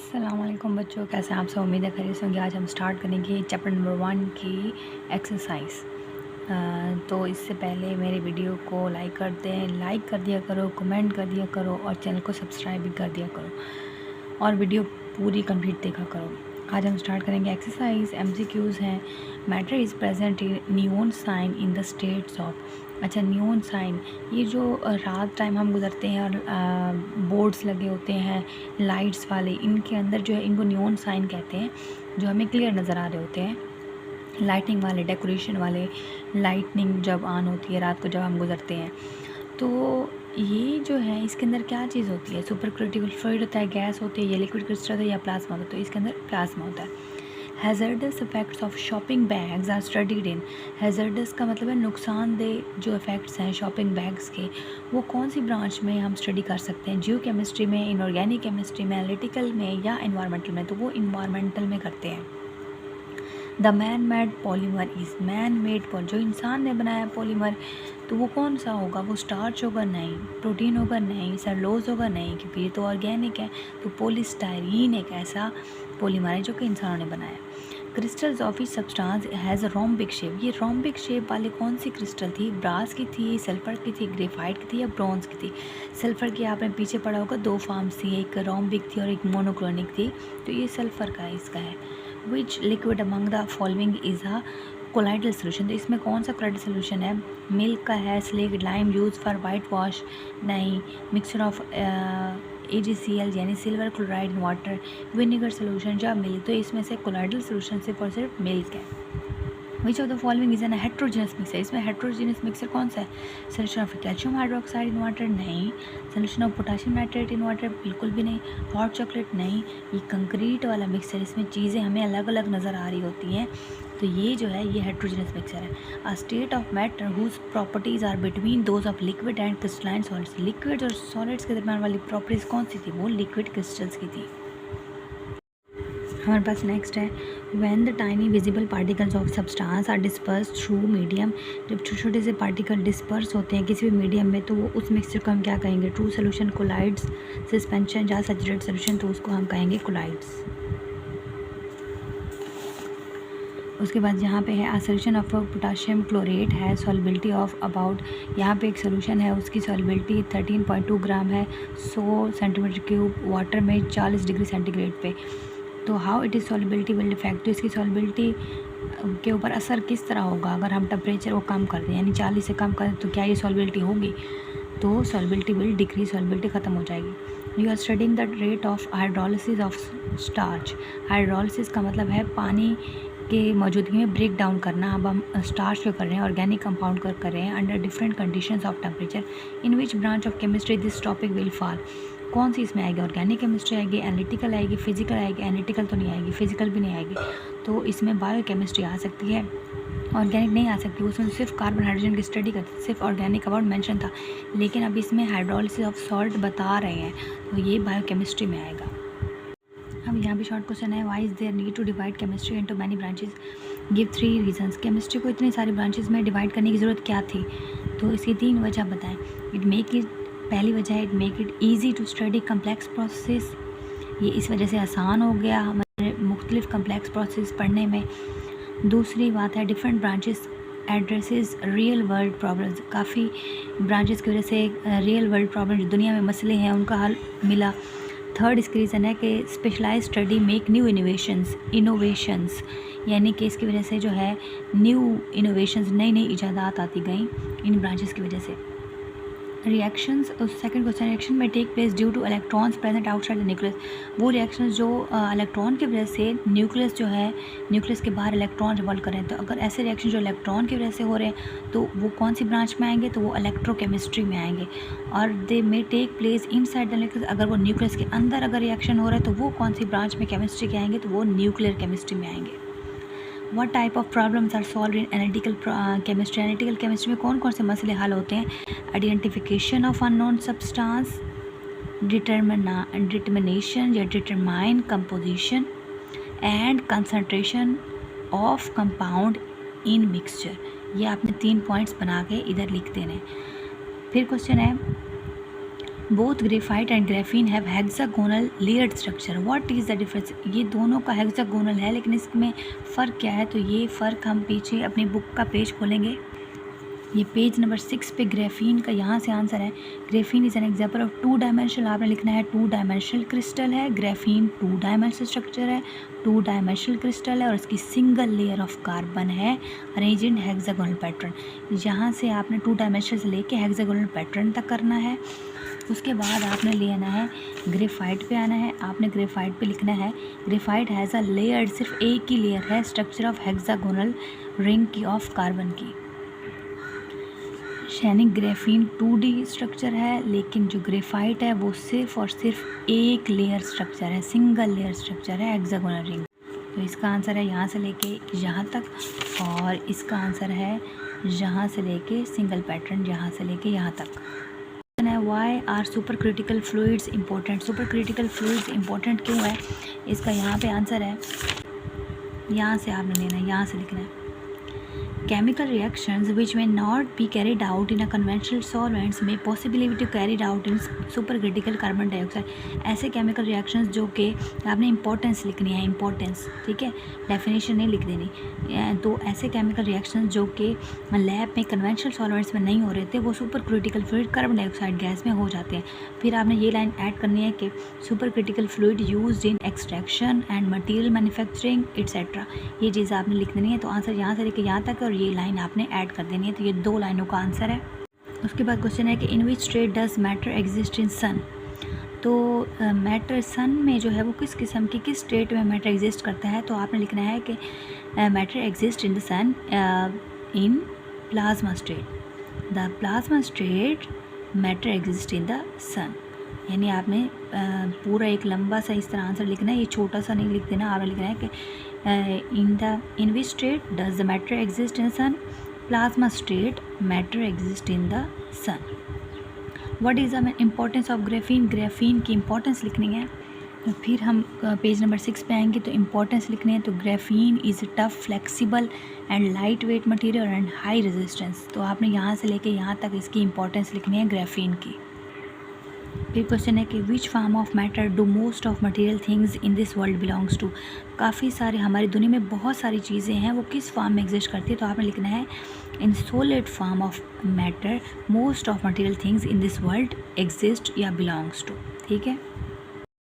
अस्सलाम वालेकुम बच्चों, कैसे हैं आप सब। उम्मीद है खैरियत से होंगे। आज हम स्टार्ट करेंगे चैप्टर नंबर 1 की एक्सरसाइज। तो इससे पहले मेरे वीडियो को लाइक कर दिया करो, कमेंट कर दिया करो और चैनल को सब्सक्राइब भी कर दिया करो और वीडियो पूरी कंप्लीट देखा करो। आज हम स्टार्ट करेंगे एक्सरसाइज। MCQs हैं। Matter is present in neon sign in the states of. अच्छा, नियॉन साइन, ये जो रात टाइम हम गुजरते हैं और बोर्ड्स लगे होते हैं लाइट्स वाले, इनके अंदर जो है इनको नियॉन साइन कहते हैं, जो हमें क्लियर नज़र आ रहे होते हैं। लाइटिंग वाले, डेकोरेशन वाले, लाइटनिंग जब ऑन होती है रात को जब हम गुजरते हैं, तो ये जो है इसके अंदर क्या चीज़ होती है? सुपर क्रिटिकल फ्लूइड होता है, गैस होती है, या लिक्विड क्रिस्टल होता है, या प्लाज्मा होता है। तो इसके अंदर प्लाज्मा होता है। Hazardous effects of shopping bags are studied in. Hazardous का मतलब है नुकसानदेह जो इफ़ेक्ट्स हैं शॉपिंग बैग्स के, वो कौन सी ब्रांच में हम स्टडी कर सकते हैं? जियो केमिस्ट्री में, इनऑर्गेनिक केमिस्ट्री में, एनालिटिकल में, या इन्वायरमेंटल में? तो वो इन्वायरमेंटल में करते हैं। The man made polymer is. Man made जो इंसान ने बनाया पॉलीमर, तो वो कौन सा होगा? वो स्टार्च होगा? नहीं। प्रोटीन होगा? नहीं। सेलुलोज होगा? नहीं, क्योंकि ये तो ऑर्गेनिक है। तो पॉलीस्टायरीन एक ऐसा पॉलीमर है जो कि इंसानों ने बनाया। Crystals of each substance has rhombic shape. ये रोम्बिक शेप वाली कौन सी क्रिस्टल थी? ब्रास की थी, सल्फर की थी, ग्रेफाइट की थी, या ब्रॉन्ज की थी? सल्फर की आपने पीछे पढ़ा होगा, दो फॉर्म्स थी, एक रोम्बिक थी और एक मोनोक्रोनिक थी। तो ये सल्फर का इसका है। विच liquid among the following is a colloidal solution. तो इसमें कौन सा कोलाइडल सोल्यूशन है? मिल्क का है, slaked lime use for white wash, नहीं। मिक्सचर ऑफ AgCl यानी silver chloride in water, vinegar solution, या मिल्क। तो इसमें से कोलाइडल सोल्यूशन सिर्फ मिल्क है। Which of the following is an heterogeneous mixture. इसमें हेट्रोजीनियस मिक्सर कौन सा है? Solution of calcium hydroxide in water, नहीं। Solution of potassium nitrate in water, बिल्कुल भी नहीं। हॉट चॉकलेट, नहीं। ये कंक्रीट वाला मिक्सर, इसमें चीज़ें हमें अलग अलग नज़र आ रही होती हैं, तो ये जो है ये हेट्रोजीनियस मिक्सर है। A state of matter whose properties are between those of liquid and crystalline solids. Liquid और सॉलिड्स के दरमियान वाली प्रॉपर्टीज़ कौन सी थी? वो लिक्विड क्रिस्टल्स की थी। हमारे पास नेक्स्ट है, when the tiny visible particles of substance are disperse through medium. जब छोटे छोटे से पार्टिकल डिस्पर्स होते हैं किसी भी मीडियम में, तो वो उस मिक्सचर को हम क्या कहेंगे? ट्रू सोल्यूशन, कोलाइड्स, सस्पेंशन, या सैचुरेटेड सोल्यूशन, तो उसको हम कहेंगे कोलाइड्स। उसके बाद यहाँ पे है a solution of potassium chlorate है सॉल्युबिलिटी ऑफ अबाउट। यहाँ पे एक सोल्यूशन है, उसकी सॉल्युबिलिटी 13.2 ग्राम है 100 सेंटीमीटर क्यूब वाटर में 40 डिग्री सेंटीग्रेड पे। तो how it is solubility will defect. तो इसकी सॉल्युबिलिटी के ऊपर असर किस तरह होगा अगर हम टेम्परेचर को कम कर दें, यानी 40 से कम करें, तो क्या ये सॉल्युबिलिटी होगी? तो सॉल्युबिलिटी विल डिक्रीज, सॉल्युबिलिटी ख़त्म हो जाएगी। You are studying the rate of hydrolysis of starch. Hydrolysis का मतलब है पानी के मौजूदगी में ब्रेक डाउन करना। अब हम स्टार्च को कर रहे हैं, ऑर्गेनिक कंपाउंड कर रहे हैं under different conditions of temperature. In which branch of chemistry this topic will fall. कौन सी इसमें आएगी? ऑर्गेनिक केमिस्ट्री आएगी, एनालिटिकल आएगी, फिजिकल आएगी? एनालिटिकल तो नहीं आएगी, फिजिकल भी नहीं आएगी। तो इसमें बायो केमिस्ट्री आ सकती है, ऑर्गेनिक नहीं आ सकती। उसमें सिर्फ कार्बन हाइड्रोजन की स्टडी करती, सिर्फ ऑर्गेनिक अबाउट मेंशन था, लेकिन अब इसमें हाइड्रोलिसिस ऑफ सॉल्ट बता रहे हैं, तो ये बायो केमिस्ट्री में आएगा। अब यहाँ भी शॉर्ट क्वेश्चन है, why is there need to divide chemistry into many branches, give 3 reasons. Chemistry को इतनी सारी ब्रांचेस में डिवाइड करने की ज़रूरत क्या थी? तो इसकी 3 वजह बताएं। इट मेक इट, पहली वजह है it make it easy to study complex process. ये इस वजह से आसान हो गया हमारे मुख्तलिफ कम्प्लेक्स प्रोसेस पढ़ने में। दूसरी बात है different branches addresses real world problems. काफ़ी ब्रांचेस की वजह से रियल वर्ल्ड प्रॉब्लम जो दुनिया में मसले हैं उनका हल मिला। थर्ड इसकी रीज़न है कि specialise study make new innovations, यानी कि इसकी वजह से जो है न्यू इनोवेशंस, नई नई इजादात आती गई इन ब्रांचेस की वजह से। रिएक्शंस, सेकंड क्वेश्चन, रिएक्शन में take place due to electrons present outside the nucleus. वो रिएक्शंस जो इलेक्ट्रॉन की वजह से न्यूक्लियस जो है, न्यूक्लियस के बाहर इलेक्ट्रॉन रिवॉल्व करें। तो अगर ऐसे रिएक्शन जो इलेक्ट्रॉन की वजह से हो रहे हैं, तो वो कौन सी ब्रांच में आएंगे? तो वो इलेक्ट्रोकेमिस्ट्री में आएंगे। और they may take place inside the nucleus, अगर वो न्यूक्लियस के अंदर अगर रिएक्शन हो रहा है, तो वो कौन सी ब्रांच में केमिस्ट्री के आएंगे? तो वो न्यूक्लियर केमिस्ट्री में आएंगे। What type of problems are solved in analytical chemistry? Analytical chemistry में कौन कौन से मसले हल होते हैं? Identification of unknown substance, determination या determine composition, and concentration of compound in mixture. ये आपने 3 पॉइंट्स बना के इधर लिख देने। फिर क्वेश्चन है, both graphite and graphene have hexagonal layered structure, what is the difference. ये दोनों का हेक्सागोनल है, लेकिन इसमें फ़र्क क्या है, तो ये फ़र्क हम पीछे अपनी बुक का पेज खोलेंगे, ये पेज नंबर 6 पे ग्रेफीन का यहाँ से आंसर है। Graphene is an example of 2 dimensional, आपने लिखना है 2 डायमेंशनल क्रिस्टल है। ग्रेफीन 2 डायमेंशनल स्ट्रक्चर है, 2 डायमेंशनल क्रिस्टल है, और इसकी सिंगल लेयर ऑफ कार्बन है, अरेंज इन हेक्सागोनल पैटर्न। यहाँ से आपने 2 डायमेंशनल से लेके हेक्सागोनल पैटर्न तक करना है। उसके बाद आपने लेना है ग्रेफाइट पे आना है, आपने ग्रेफाइट पे लिखना है ग्रेफाइट हैज़ अ लेयर, सिर्फ एक ही लेयर है, स्ट्रक्चर ऑफ हेक्सागोनल रिंग की ऑफ कार्बन की। यानी ग्रेफीन 2D स्ट्रक्चर है, लेकिन जो ग्रेफाइट है वो सिर्फ और सिर्फ एक लेयर स्ट्रक्चर है, सिंगल लेयर स्ट्रक्चर है, हेक्सागोनल रिंग। तो इसका आंसर है यहाँ से लेके यहाँ तक, और इसका आंसर है यहाँ से लेके सिंगल पैटर्न, यहाँ से लेके यहाँ तक। Why are super critical fluids important, super critical fluids important क्यों है, इसका यहाँ पे आंसर है, यहाँ से आपने लेना है, यहाँ से लिखना है chemical reactions which may not be carried out in a conventional solvents may possibly be carried out in supercritical carbon dioxide। ऐसे chemical reactions जो कि आपने इंपॉर्टेंस लिखनी है, इंपॉर्टेंस, ठीक है, डेफिनेशन नहीं लिख देनी। तो ऐसे chemical reactions जो कि लैब में कन्वेंशनल सॉल्वेंट्स में नहीं हो रहे थे, वो super critical fluid carbon dioxide gas में हो जाते हैं। फिर आपने ये लाइन ऐड करनी है कि super critical fluid used in extraction and material manufacturing etcetera, ये चीज़ आपने लिख देनी है। तो आंसर यहाँ से लेकर यहाँ तक, और ये लाइन आपने ऐड कर देनी है। तो ये 2 लाइनों का आंसर है। उसके बाद क्वेश्चन है कि in which state does matter exist in sun. तो मैटर सन में जो है वो किस किस्म की, किस स्टेट में मैटर एग्जिस्ट करता है, तो आपने लिखना है कि matter exist in the sun in plasma state, the plasma state matter exist in the sun. यानी आपने पूरा एक लंबा सा इस तरह आंसर लिखना है, ये छोटा सा नहीं लिख देना। आपने लिखना है कि in which state does the matter exist in the sun, plasma state matter exist in the sun। what is the importance of graphene, graphene की importance लिखनी है। तो फिर हम पेज नंबर 6 पे आएंगे, तो इम्पोर्टेंस लिखनी है। तो graphene is tough, flexible and light weight material and high resistance. तो आपने यहाँ से लेके यहाँ तक इसकी इम्पोर्टेंस लिखनी है ग्राफीन की। फिर क्वेश्चन है कि which form of matter do most of material things in this world belongs to. काफ़ी सारे, हमारी दुनिया में बहुत सारी चीज़ें हैं, वो किस फॉर्म में एग्जिस्ट करती है, तो आपने लिखना है in solid form of matter most of material things in this world exist या बिलोंग्स टू, ठीक है।